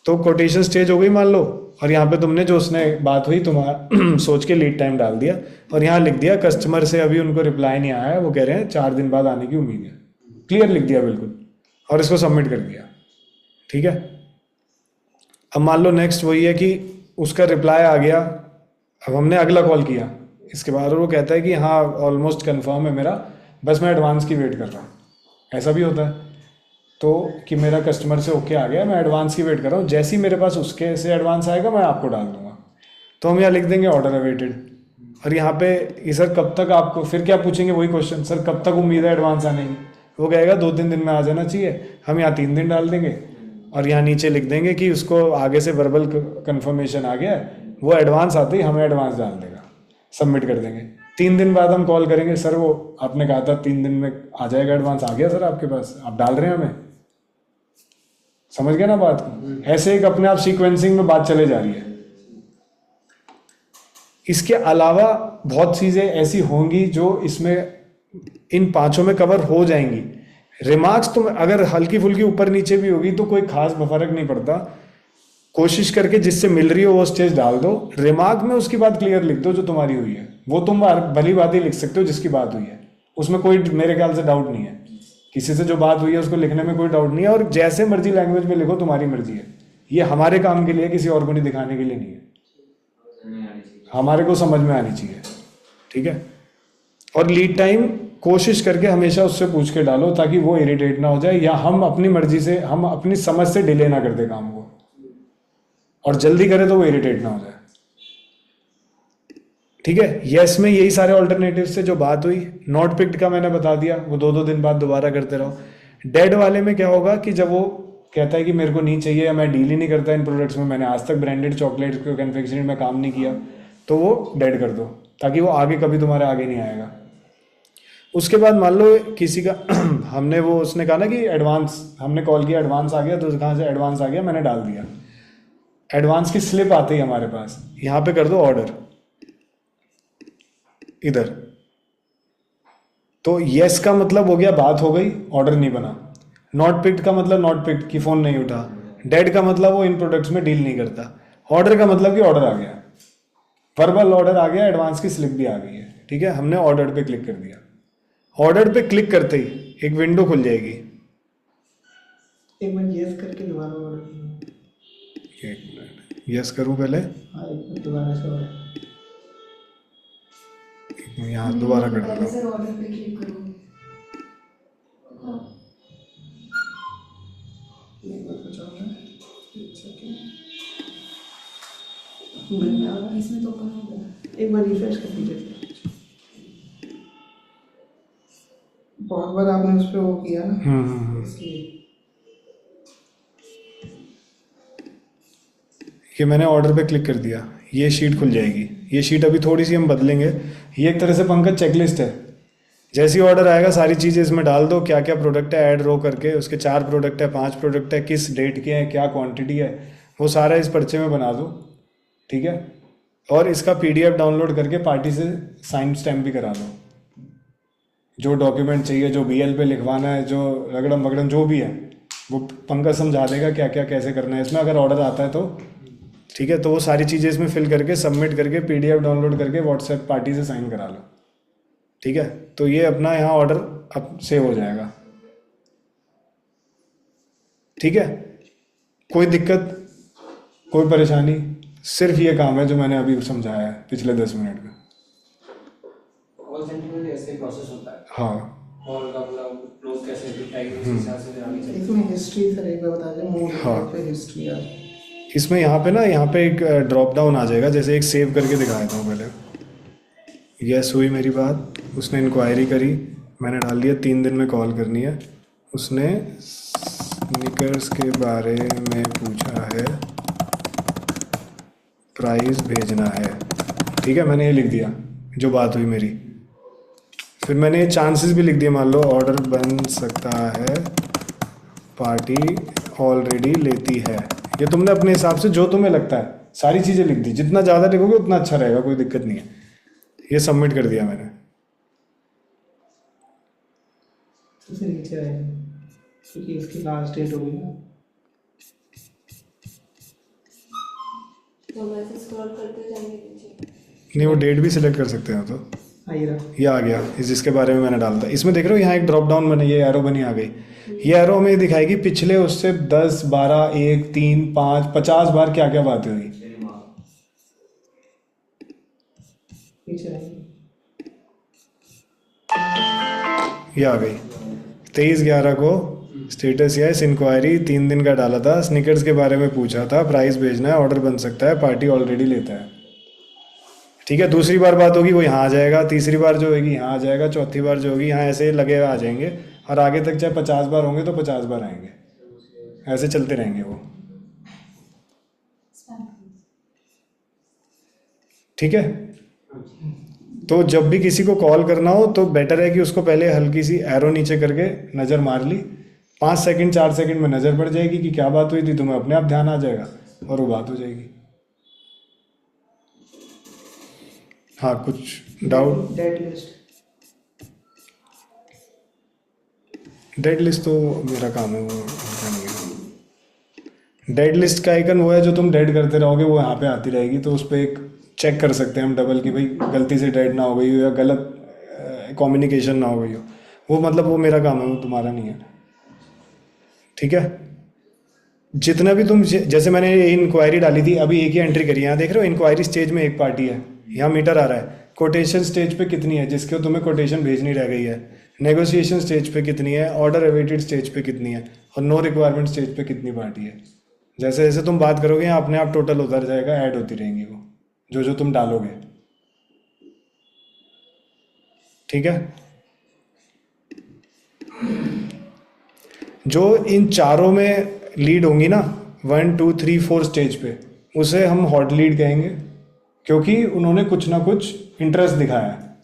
तो कोटेशन स्टेज हो गई मान लो, और यहाँ पे तुमने जो उसने बात हुई तुम्हारा सोच के लीड टाइम डाल दिया, और यहाँ लिख दिया कस्टमर से अभी उनको रिप्लाई नहीं आया है, वो कह रहे हैं 4 दिन बाद आने की उम्मीद है, क्लियर लिख दिया बिल्कुल, और इसको सबमिट कर दिया, ठीक है। अब मान लो नेक्स्ट वही है कि उसका रिप्लाई आ गया, अब हमने अगला कॉल किया इसके बाद, और वो कहता है कि हाँ ऑलमोस्ट कंफर्म है मेरा, बस मैं एडवांस की वेट कर रहा हूँ। ऐसा भी होता है तो कि मेरा कस्टमर से ओके आ गया, मैं एडवांस की वेट कर रहा हूँ, जैसे ही मेरे पास उसके से एडवांस आएगा मैं आपको डाल दूंगा। तो हम यहाँ लिख देंगे ऑर्डर अवेटेड, और यहाँ पे ये सर कब तक आपको, फिर क्या पूछेंगे वही क्वेश्चन, सर कब तक उम्मीद है एडवांस आने की? वो कहेगा 2-3 दिन में आ जाना चाहिए, हम यहाँ 3 दिन डाल देंगे और यहाँ नीचे लिख देंगे कि उसको आगे से वर्बल कंफर्मेशन आ गया है, वो एडवांस आते ही हमें एडवांस डाल देगा, सबमिट कर देंगे। 3 दिन बाद हम कॉल करेंगे, सर वो आपने कहा था 3 दिन में आ जाएगा एडवांस, आ गया सर आपके पास, आप डाल रहे हैं हमें? समझ गए ना बात को? ऐसे एक अपने आप सीक्वेंसिंग में बात चले जा रही है। इसके अलावा बहुत चीज़ें ऐसी होंगी जो इसमें इन 5 में कवर हो जाएंगी। रिमार्क्स तो अगर हल्की फुल्की ऊपर नीचे भी होगी तो कोई खास फर्क नहीं पड़ता, कोशिश करके जिससे मिल रही हो वो स्टेज डाल दो। रिमार्क में उसकी बात क्लियर लिख दो जो तुम्हारी हुई है, वो तुम भली बात ही लिख सकते हो जिसकी बात हुई है, उसमें कोई मेरे ख्याल से डाउट नहीं है। किसी से जो बात हुई है उसको लिखने में कोई डाउट नहीं है, और जैसे मर्जी लैंग्वेज में लिखो, तुम्हारी मर्जी है। ये हमारे काम के लिए, किसी और को नहीं दिखाने के लिए नहीं है, हमारे को समझ में आनी चाहिए, ठीक है। और लीड टाइम कोशिश करके हमेशा उससे पूछ के डालो ताकि वो इरिटेट ना हो जाए, या हम अपनी मर्जी से, हम अपनी समझ से डिले ना कर दे काम को, और जल्दी करे तो वो इरिटेट ना हो जाए, ठीक है। यस में यही सारे ऑल्टरनेटिव से जो बात हुई। नॉट पिक्ड का मैंने बता दिया, वो 2-2 दिन बाद दोबारा करते रहो। डेड वाले में क्या होगा कि जब वो कहता है कि मेरे को नहीं चाहिए या मैं डील ही नहीं करता इन प्रोडक्ट्स में, मैंने आज तक ब्रांडेड चॉकलेट्स के कन्फेक्शनरी में काम नहीं किया, तो वो डेड कर दो ताकि वो आगे कभी तुम्हारे आगे नहीं आएगा। उसके बाद मान लो किसी का हमने वो उसने कहा ना कि एडवांस, हमने कॉल किया एडवांस आ गया, तो कहाँ से एडवांस आ गया, मैंने डाल दिया। एडवांस की स्लिप आती है हमारे पास, यहाँ पे कर दो ऑर्डर इधर। तो यस का मतलब हो गया बात हो गई, ऑर्डर नहीं बना। नॉट पिक्ड का मतलब नॉट पिक्ड की फ़ोन नहीं उठा। डेड का मतलब वो इन प्रोडक्ट्स में डील नहीं करता। ऑर्डर का मतलब कि ऑर्डर आ गया, वर्बल ऑर्डर आ गया, एडवांस की स्लिप भी आ गई है, ठीक है। हमने ऑर्डर पे क्लिक कर दिया। ऑर्डर पे क्लिक करते ही एक विंडो खुल जाएगी। एक मिनट यस करके दोबारा ऑर्डर, एक मिनट यस करूँ पहले, हाँ एक मिनट दोबारा से ऑर्डर, यहाँ दोबारा कर देता हूँ। सर ऑर्डर पे क्लिक करो। एक बार बचाओ ना, एक सेकंड, इसमें तो ओपन हो गया। एक बार रिफ्रेश कर दीजिए। बहुत बार आपने उस पर वो किया ना, इसलिए। ये मैंने ऑर्डर पे क्लिक कर दिया, ये शीट खुल जाएगी। ये शीट अभी थोड़ी सी हम बदलेंगे। ये एक तरह से पंकज चेकलिस्ट है। जैसे ही ऑर्डर आएगा सारी चीज़ें इसमें डाल दो, क्या क्या प्रोडक्ट है ऐड रो करके, उसके 4 प्रोडक्ट है 5 प्रोडक्ट है, किस डेट के हैं, क्या क्वांटिटी है, वो सारा इस पर्चे में बना दो, ठीक है। और इसका PDF डाउनलोड करके पार्टी से साइन स्टैम्प भी करा दो। जो डॉक्यूमेंट चाहिए, जो BL पे लिखवाना है, जो रगड़म वगड़म जो भी है, वो पंकज समझा देगा क्या क्या कैसे करना है इसमें। अगर ऑर्डर आता है तो ठीक है, तो वो सारी चीज़ें इसमें फिल करके सबमिट करके PDF डाउनलोड करके व्हाट्सएप पार्टी से साइन करा लो, ठीक है। तो ये अपना यहाँ ऑर्डर अब सेव हो जाएगा, ठीक है। कोई दिक्कत, कोई परेशानी, सिर्फ ये काम है जो मैंने अभी समझाया है पिछले 10 मिनट में। कॉल सेंटर में ऐसे प्रोसेस होता है। हाँ, कॉल का क्लोज कैसे टाइम उस हिसाब से आनी चाहिए। इसमें हिस्ट्री सर एक बार बता दें, मोड हाँ। पे हिस्ट्री आ, इसमें यहाँ पे ना, यहाँ पे एक ड्रॉप डाउन आ जाएगा, जैसे एक सेव करके दिखा देता हूँ पहले। यस हुई मेरी बात, उसने इंक्वायरी करी, मैंने डाल दिया 3 दिन में कॉल करनी है। उसने स्निकर्स के बारे में पूछा है, प्राइस भेजना है, ठीक है। मैंने ये लिख दिया जो बात हुई मेरी। फिर मैंने चांसेस भी लिख दिए, मान लो ऑर्डर बन सकता है, पार्टी ऑलरेडी लेती है। ये तुमने अपने हिसाब से जो तुम्हें लगता है सारी चीज़ें लिख दी। जितना ज़्यादा लिखोगे उतना अच्छा रहेगा, कोई दिक्कत नहीं है। ये सबमिट कर दिया मैंने। तो फिर नीचे आएगा क्योंकि इसकी लास्ट डेट हो गई ना। तो हम ऐसे स्क्रॉल करते जाएंगे नीचे। नहीं, वो डेट भी सिलेक्ट कर सकते हैं। तो आई रहा, ये आ गया, इस जिसके बारे में मैंने डाला था। इसमें देख रहे हो यहाँ एक ड्रॉप डाउन बनी, ये एरो बनी आ गई। ये एरो हमें दिखाएगी पिछले उससे 10, 12, 1, 3, 5, 50 बार क्या क्या बातें हुई। नीचे आएगी। ये आ गई 23/11 को स्टेटस यस इंक्वायरी 3 दिन का डाला था, स्निकर्स के बारे में पूछा था, प्राइस भेजना है, ऑर्डर बन सकता है, पार्टी ऑलरेडी लेता है। ठीक है, दूसरी बार बात होगी वो यहाँ आ जाएगा, तीसरी बार जो होगी यहाँ आ जाएगा, चौथी बार जो होगी यहाँ ऐसे लगे हुए आ जाएंगे, और आगे तक चाहे 50 बार होंगे तो 50 बार आएंगे, ऐसे चलते रहेंगे वो। ठीक है, तो जब भी किसी को कॉल करना हो तो बेटर है कि उसको पहले हल्की सी एरो नीचे करके नज़र मार ली, 5 सेकंड 4 सेकंड में नज़र पड़ जाएगी कि क्या बात हुई थी, तुम्हें अपने आप ध्यान आ जाएगा और वो बात हो जाएगी। हाँ, कुछ डाउट? डेड लिस्ट तो मेरा काम है, वो नहीं है। डेड लिस्ट का आइकन वो है जो तुम डेड करते रहोगे, वो यहाँ पे आती रहेगी, तो उस पर एक चेक कर सकते हैं हम डबल कि भाई गलती से डेड ना हो गई हो या गलत कम्युनिकेशन ना हो गई हो, वो मतलब वो मेरा काम है, वो तुम्हारा नहीं है। ठीक है, जितना भी तुम, जैसे मैंने ये इंक्वायरी डाली थी, अभी एक ही एंट्री करी है, यहाँ देख रहे हो इंक्वायरी स्टेज में एक पार्टी है, यहाँ मीटर आ रहा है, कोटेशन स्टेज पे कितनी है जिसके तुम्हें कोटेशन भेजनी रह गई है, नेगोशिएशन स्टेज पे कितनी है, ऑर्डर अवेटेड स्टेज पे कितनी है, और नो रिक्वायरमेंट स्टेज पे कितनी पार्टी है। जैसे जैसे तुम बात करोगे यहाँ अपने आप टोटल उतर जाएगा, ऐड होती रहेंगी वो जो जो तुम डालोगे। ठीक है, जो इन चारों में लीड होंगी ना 1 2 3 4 स्टेज पे, उसे हम हॉट लीड कहेंगे, क्योंकि उन्होंने कुछ ना कुछ इंटरेस्ट दिखाया है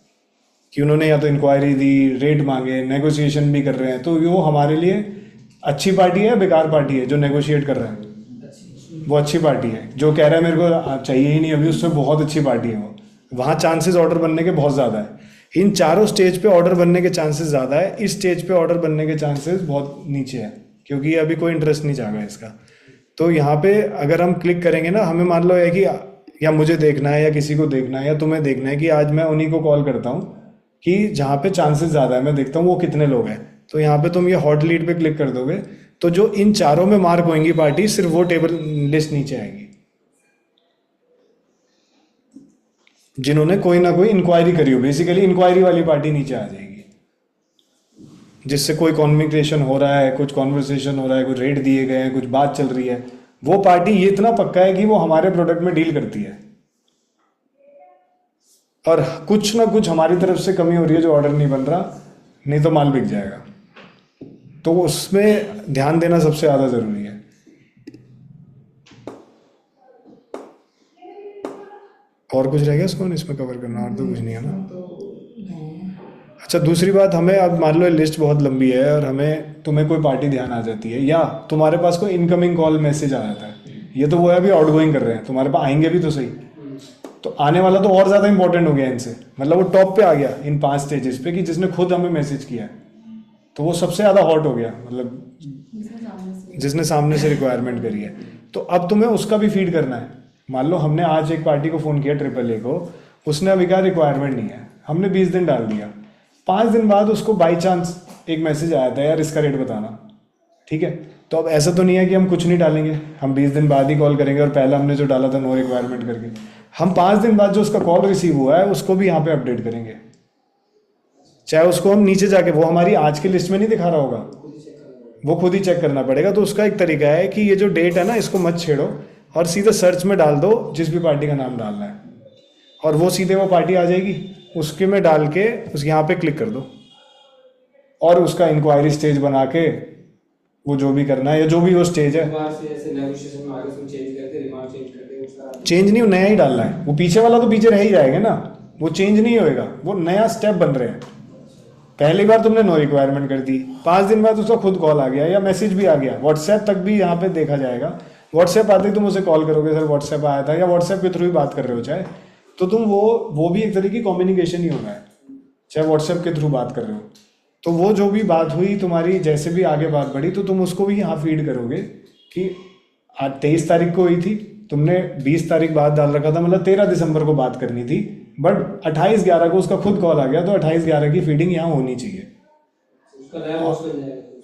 कि उन्होंने या तो इंक्वायरी दी, रेट मांगे, नेगोशिएशन भी कर रहे हैं, तो वो हमारे लिए अच्छी पार्टी है, बेकार पार्टी है। जो नेगोशिएट कर रहा है वो अच्छी पार्टी है, जो कह रहा है मेरे को चाहिए ही नहीं अभी, उससे बहुत अच्छी पार्टी है वो, वहाँ चांसेस ऑर्डर बनने के बहुत ज़्यादा है। इन चारों स्टेज पे ऑर्डर बनने के चांसेस ज़्यादा है, इस स्टेज पे ऑर्डर बनने के चांसेस बहुत नीचे है, क्योंकि अभी कोई इंटरेस्ट नहीं जागा इसका। तो यहाँ पे अगर हम क्लिक करेंगे ना, हमें मान लो है कि या मुझे देखना है या किसी को देखना है या तुम्हें देखना है कि आज मैं उन्हीं को कॉल करता हूँ कि जहाँ पे चांसेस ज़्यादा है, मैं देखता हूँ वो कितने लोग हैं, तो यहाँ पे तुम ये हॉट लीड पे क्लिक कर दोगे, तो जो इन चारों में मार्क होंगी पार्टी, सिर्फ वो टेबल लिस्ट नीचे आएगी जिन्होंने कोई ना कोई इंक्वायरी करी हो। बेसिकली इंक्वायरी वाली पार्टी नीचे आ जाएगी, जिससे कोई कम्युनिकेशन हो रहा है, कुछ कॉन्वर्सेशन हो रहा है, कुछ रेट दिए गए हैं, कुछ बात चल रही है, वो पार्टी ये इतना पक्का है कि वो हमारे प्रोडक्ट में डील करती है, और कुछ ना कुछ हमारी तरफ से कमी हो रही है जो ऑर्डर नहीं बन रहा, नहीं तो माल बिक जाएगा। तो उसमें ध्यान देना सबसे ज़्यादा ज़रूरी है। और कुछ रह गया इसको इसमें कवर करना? और तो कुछ नहीं है ना। अच्छा, दूसरी बात, हमें अब मान लो लिस्ट बहुत लंबी है और हमें तुम्हें कोई पार्टी ध्यान आ जाती है, या तुम्हारे पास कोई इनकमिंग कॉल मैसेज आ जाता है, ये तो वो है अभी आउटगोइंग कर रहे हैं, तुम्हारे पास आएंगे भी तो सही, तो आने वाला तो और ज़्यादा इंपॉर्टेंट हो गया इनसे, मतलब वो टॉप पे आ गया इन 5 स्टेजेस पे कि जिसने खुद हमें मैसेज किया है, तो वो सबसे ज़्यादा हॉट हो गया, मतलब जिसने सामने से रिक्वायरमेंट करी है। तो अब तुम्हें उसका भी फीड करना है। मान लो हमने आज एक पार्टी को फ़ोन किया, AAA को, उसने अभी कहा रिक्वायरमेंट नहीं है, हमने 20 दिन डाल दिया, 5 दिन बाद उसको बाई चांस एक मैसेज आया था, यार इसका रेट बताना। ठीक है, तो अब ऐसा तो नहीं है कि हम कुछ नहीं डालेंगे, हम 20 दिन बाद ही कॉल करेंगे, और पहला हमने जो डाला था नो रिक्वायरमेंट करके, हम 5 दिन बाद जो उसका कॉल रिसीव हुआ है उसको भी यहाँ पे अपडेट करेंगे, चाहे उसको हम नीचे जाके, वो हमारी आज की लिस्ट में नहीं दिखा रहा होगा, वो खुद ही चेक करना पड़ेगा। तो उसका एक तरीका है कि ये जो डेट है ना, इसको मत छेड़ो और सीधे सर्च में डाल दो जिस भी पार्टी का नाम डालना है, और वो सीधे वो पार्टी आ जाएगी, उसके में डाल के उस यहाँ पे क्लिक कर दो, और उसका इंक्वायरी स्टेज बना के वो जो भी करना है, या जो भी वो स्टेज है, चेंज नहीं, नया ही डालना है। वो पीछे वाला तो पीछे रह ही जाएगा ना, वो चेंज नहीं होएगा, वो नया स्टेप बन रहे हैं। पहली बार तुमने नो रिक्वायरमेंट कर दी, 5 दिन बाद उसका खुद कॉल आ गया या मैसेज भी आ गया, व्हाट्सएप तक भी यहाँ पे देखा जाएगा। व्हाट्सएप आते ही तुम उसे कॉल करोगे, सर व्हाट्सएप आया था, या व्हाट्सएप के थ्रू ही बात कर रहे हो चाहे, तो तुम वो भी एक तरीके की कम्युनिकेशन ही होना है, चाहे व्हाट्सएप के थ्रू बात कर रहे हो। तो वो जो भी बात हुई तुम्हारी, जैसे भी आगे बात बढ़ी, तो तुम उसको भी यहाँ फीड करोगे कि आज 23 तारीख को हुई थी, तुमने 20 तारीख बाद डाल रखा था, मतलब 13 दिसंबर को बात करनी थी, बट 28/11 को उसका खुद कॉल आ गया, तो 28/11 की फीडिंग यहाँ होनी चाहिए,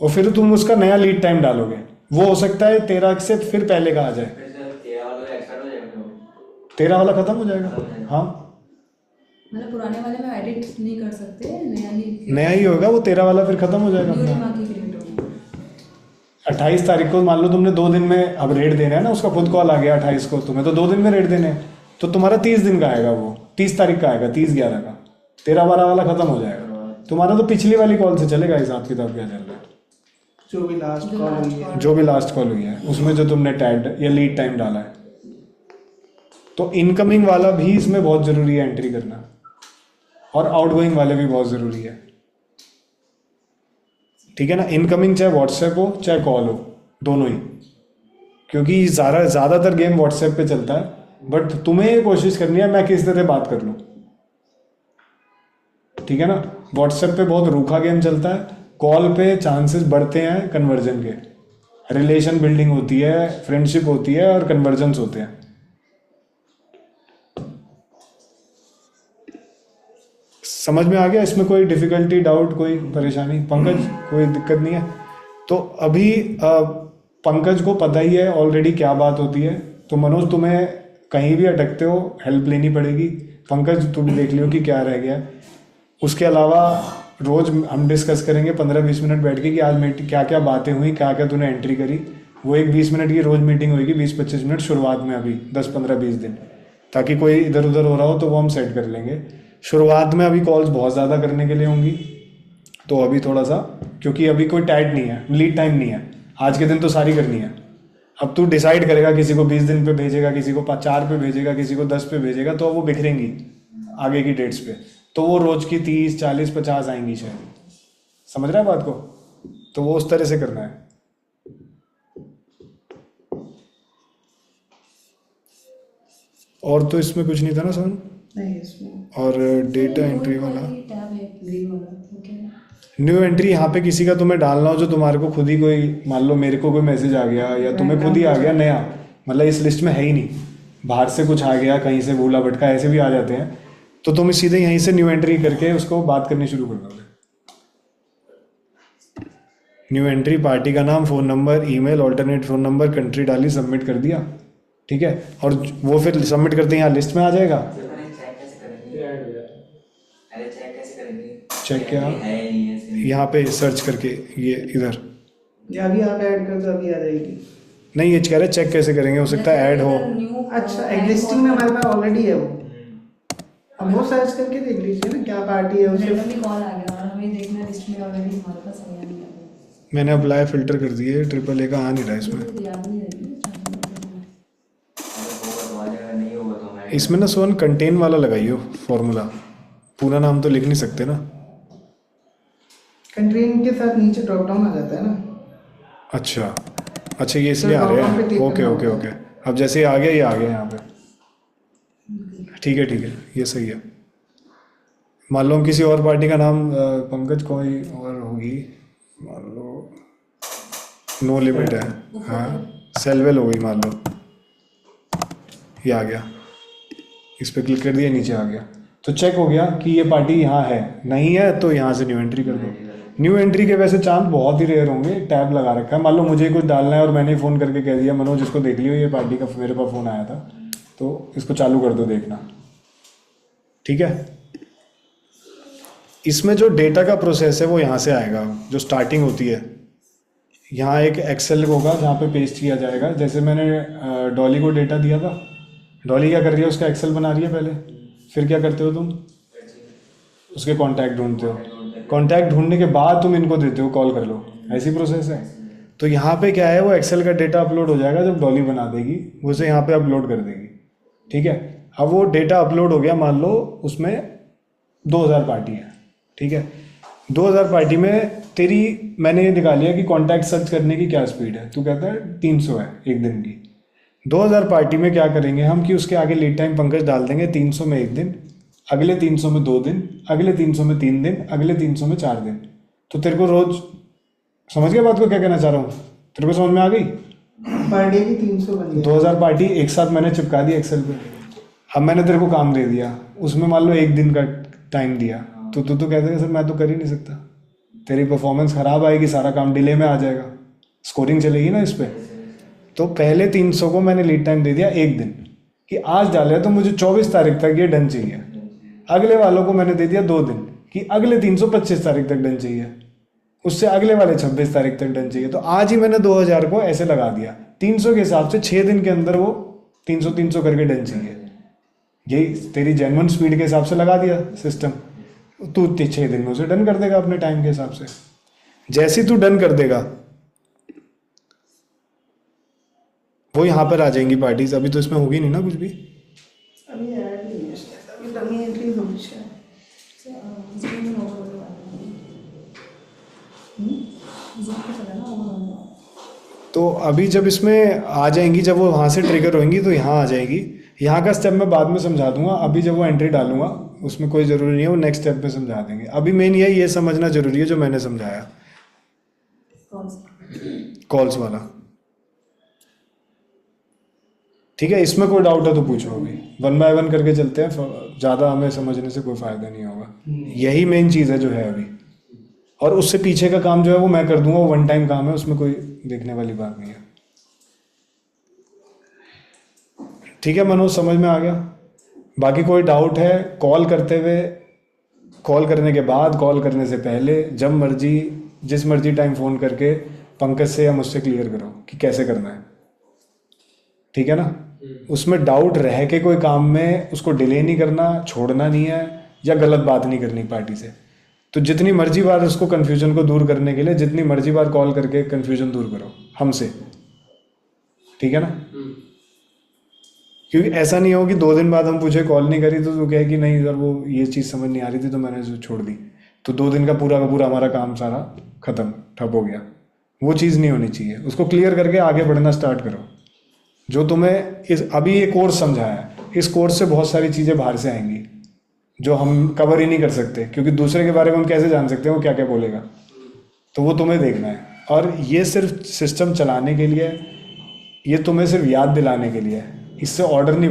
और फिर तुम उसका नया लीड टाइम डालोगे। वो हो सकता है 13 से फिर पहले का आ जाए, 13 वाला खत्म हो जाएगा। हाँ, मतलब पुराने वाले में एडिट नहीं कर सकते, नया ही होगा वो, तेरा वाला फिर ख़त्म हो जाएगा न्यू अपना। दिमाग की क्रिएट होगी। 28 तारीख को मान लो तुमने 2 दिन में अब रेट देना है ना, उसका खुद कॉल आ गया 28 को, तुम्हें तो 2 दिन में रेट देने हैं, तो तुम्हारा 30 दिन का आएगा, वो 30 तारीख का आएगा, 30/11 का, 13/12 वाला ख़त्म हो जाएगा। तुम्हारा तो पिछली वाली कॉल से चलेगा, हिसाब किताब क्या चल रहा है, जो भी लास्ट कॉल हुई है, जो भी लास्ट कॉल हुई है उसमें जो तुमने टैग या लीड टाइम डाला है। तो इनकमिंग वाला भी इसमें बहुत ज़रूरी है एंट्री करना, और आउटगोइंग वाले भी बहुत ज़रूरी है, ठीक है ना। इनकमिंग चाहे व्हाट्सएप हो चाहे कॉल हो, दोनों ही, क्योंकि ज़्यादातर गेम व्हाट्सएप पे चलता है, बट तुम्हें ये कोशिश करनी है मैं किस तरह बात कर लूँ, ठीक है ना। व्हाट्सएप पे बहुत रूखा गेम चलता है, कॉल पे चांसेस बढ़ते हैं कन्वर्जन के, रिलेशन बिल्डिंग होती है, फ्रेंडशिप होती है और कन्वर्जन्स होते हैं। समझ में आ गया? इसमें कोई डिफिकल्टी, डाउट, कोई परेशानी? पंकज कोई दिक्कत नहीं है? तो अभी पंकज को पता ही है ऑलरेडी क्या बात होती है, तो मनोज तुम्हें कहीं भी अटकते हो हेल्प लेनी पड़ेगी। पंकज तुम देख लियो कि क्या रह गया। उसके अलावा रोज़ हम डिस्कस करेंगे 15-20 मिनट बैठ के कि आज मीटिंग क्या क्या बातें हुई, क्या क्या तूने एंट्री करी। वो एक 20 मिनट की रोज़ मीटिंग होगी, 20-25 मिनट शुरुआत में, अभी 10-15-20 दिन, ताकि कोई इधर उधर हो रहा हो तो वो हम सेट कर लेंगे। शुरुआत में अभी कॉल्स बहुत ज़्यादा करने के लिए होंगी, तो अभी थोड़ा सा, क्योंकि अभी कोई टाइट नहीं है, लीड टाइम नहीं है, आज के दिन तो सारी करनी है। अब तू डिसाइड करेगा, किसी को 20 दिन पे भेजेगा, किसी को 4 पे भेजेगा, किसी को 10 पे भेजेगा, तो वो बिखरेंगी आगे की डेट्स पे, तो वो रोज़ की 30, 40, 50 आएंगी शायद। समझ रहा है बात को? तो वो उस तरह से करना है। और तो इसमें कुछ नहीं था ना सोन? नहीं इसमें। और डेटा एंट्री वाला टैब है ग्रीन वाला, ओके। न्यू एंट्री, यहाँ पे किसी का तुम्हें डालना हो जो तुम्हारे को खुद ही, कोई मान लो मेरे को कोई मैसेज आ गया या तुम्हें खुद ही आ गया नया, मतलब इस लिस्ट में है ही नहीं, बाहर से कुछ आ गया, कहीं से भूला भटका, ऐसे भी आ जाते हैं, तो तुम सीधे यहीं से न्यू एंट्री करके उसको बात करनी शुरू कर दोगे। न्यू एंट्री, पार्टी का नाम, phone number, email, alternate phone number, country डाली, सबमिट कर दिया, ठीक है। और वो फिर सबमिट करते ही यहाँ लिस्ट में आ जाएगा। चेक क्या? यहाँ पे सर्च करके, ये इधर, ये अभी आप ऐड कर दो, अभी आ जाएगी। नहीं ये कह रहे चेक कैसे करेंगे, हो सकता है ऐड हो। अच्छा, एग्जिस्टिंग में हमारे पास ऑलरेडी है वो, अब वो सर्च करके देख लीजिए ना क्या पार्टी है उसे। रैंडमली कॉल आ गया और हमें देखना लिस्ट में ऑलरेडी हमारे पास है या नहीं है। मैंने अप्लाई फिल्टर कर दिए, AAA का आ नहीं रहा इसमें। तो याद नहीं रहेगी। इसमें ना सोन कंटेन वाला लगाइयो फॉर्मूला, पूरा नाम तो लिख नहीं सकते ना। कंटेन के साथ नीचे ड्रॉप डाउन आ जाता है ना। अच्छा अच्छा, ये इसलिए आ रहा है। ओके ओके ओके, अब जैसे ये आ गया, ये आ गया यहाँ पे, ठीक है, ये सही है। मान लो किसी और पार्टी का नाम पंकज कोई और होगी, मान लो नो लिमिट है, हाँ सेलवेल हो गई मान लो, ये आ गया, इस पर क्लिक कर दिया, नीचे आ गया, तो चेक हो गया कि ये पार्टी यहाँ है, नहीं है तो यहाँ से न्यू एंट्री कर दो। न्यू एंट्री के वैसे चांस बहुत ही रेयर होंगे, टैब लगा रखा है। मान लो मुझे कुछ डालना है और मैंने फ़ोन करके कह दिया मनोज इसको देख लियो, ये पार्टी का मेरे पास फ़ोन आया था, तो इसको चालू कर दो देखना, ठीक है। इसमें जो डेटा का प्रोसेस है वो यहाँ से आएगा, जो स्टार्टिंग होती है, यहाँ एक एक्सेल होगा जहाँ पे पेस्ट किया जाएगा। जैसे मैंने डॉली को डेटा दिया था, डॉली क्या कर रही है, उसका एक्सेल बना रही है पहले, फिर क्या करते हो तुम, उसके कॉन्टैक्ट ढूंढते हो, कॉन्टैक्ट ढूंढने के बाद तुम इनको देते हो कॉल कर लो, ऐसी प्रोसेस है। तो यहाँ पे क्या है, वो एक्सेल का डेटा अपलोड हो जाएगा, जब डॉली बना देगी वो उसे यहाँ पे अपलोड कर देगी, ठीक है। अब वो डेटा अपलोड हो गया, मान लो उसमें 2000 पार्टी है, ठीक है। 2000 पार्टी में तेरी, मैंने ये दिखा लिया कि कॉन्टैक्ट सर्च करने की क्या स्पीड है, तू कहता है 300 है एक दिन की। 2000 पार्टी में क्या करेंगे हम कि उसके आगे लीड टाइम पंकज डाल देंगे, 300 में 1 दिन, अगले 300 में 2 दिन, अगले 300 में 3 दिन, अगले 300 में 4 दिन। तो तेरे को रोज, समझ गया बात को क्या कहना चाह रहा हूँ, तेरे को समझ में आ गई? पर डे की 300 बन गया। 2000 पार्टी एक साथ मैंने चिपका दी एक्सेल पे। अब मैंने तेरे को काम दे दिया, उसमें मान लो 1 दिन का टाइम दिया, तो तू तो कहते हैं सर मैं तो कर ही नहीं सकता, तेरी परफॉर्मेंस ख़राब आएगी, सारा काम डिले में आ जाएगा, स्कोरिंग चलेगी ना इस पर। तो पहले 300 को मैंने लीड टाइम दे दिया 1 दिन, कि आज डाले तो मुझे 24 तारीख तक ये डन चाहिए। अगले वालों को मैंने दे दिया 2 दिन कि अगले 325 तारीख तक डन चाहिए, उससे अगले वाले 26 तारीख तक डन चाहिए। तो आज ही मैंने 2000 को ऐसे लगा दिया 300 के हिसाब से, 6 दिन के अंदर वो 300 करके डन चाहिए। यही तेरी जेन्युइन स्पीड के हिसाब से लगा दिया सिस्टम, तू 6 दिन में उसे डन कर देगा अपने टाइम के हिसाब से। जैसे ही तू डन कर देगा वो यहाँ पर आ जाएंगी पार्टीज। अभी तो इसमें होगी नहीं ना कुछ भी। अभी ऐड नहीं है शायद, अभी डमी एंट्री होगी शायद। तो अभी जब इसमें आ जाएंगी, जब वो वहाँ से ट्रिगर होंगी तो यहाँ आ जाएगी। यहाँ का स्टेप मैं बाद में समझा दूंगा, अभी जब वो एंट्री डालूंगा उसमें कोई ज़रूरी नहीं है, वो नेक्स्ट स्टेप में समझा देंगे। अभी मेन ये समझना ज़रूरी है जो मैंने समझाया, कॉल्स वाला। ठीक है, इसमें कोई डाउट है तो पूछो। अभी 1 बाय 1 करके चलते हैं, ज़्यादा हमें समझने से कोई फ़ायदा नहीं होगा। यही मेन चीज़ है जो है अभी, और उससे पीछे का काम जो है वो मैं कर दूंगा, वो 1 टाइम काम है, उसमें कोई देखने वाली बात नहीं है। ठीक है मनोज, समझ में आ गया? बाकी कोई डाउट है कॉल करते हुए, कॉल करने के बाद, कॉल करने से पहले, जब मर्जी जिस मर्जी टाइम फ़ोन करके पंकज से या मुझसे क्लियर करो कि कैसे करना है। ठीक है ना? उसमें डाउट रह के कोई काम में उसको डिले नहीं करना, छोड़ना नहीं है, या गलत बात नहीं करनी पार्टी से। तो जितनी मर्जी बार उसको कन्फ्यूजन को दूर करने के लिए जितनी मर्जी बार कॉल करके कन्फ्यूजन दूर करो हमसे। ठीक है ना? क्योंकि ऐसा नहीं हो कि 2 दिन बाद हम पूछे कॉल नहीं करी तो तू कहे कि नहीं सर वो ये चीज़ समझ नहीं आ रही थी तो मैंने उसे छोड़ दी, तो 2 दिन का पूरा हमारा काम सारा ख़त्म, ठप हो गया। वो चीज़ नहीं होनी चाहिए। उसको क्लियर करके आगे बढ़ना स्टार्ट करो। जो तुम्हें अभी ये कोर्स समझाया है, इस कोर्स से बहुत सारी चीज़ें बाहर से आएंगी जो हम कवर ही नहीं कर सकते, क्योंकि दूसरे के बारे में हम कैसे जान सकते हैं वो क्या क्या बोलेगा। तो वो तुम्हें देखना है, और ये सिर्फ सिस्टम चलाने के लिए, ये तुम्हें सिर्फ याद दिलाने के लिए है। इससे ऑर्डर नहीं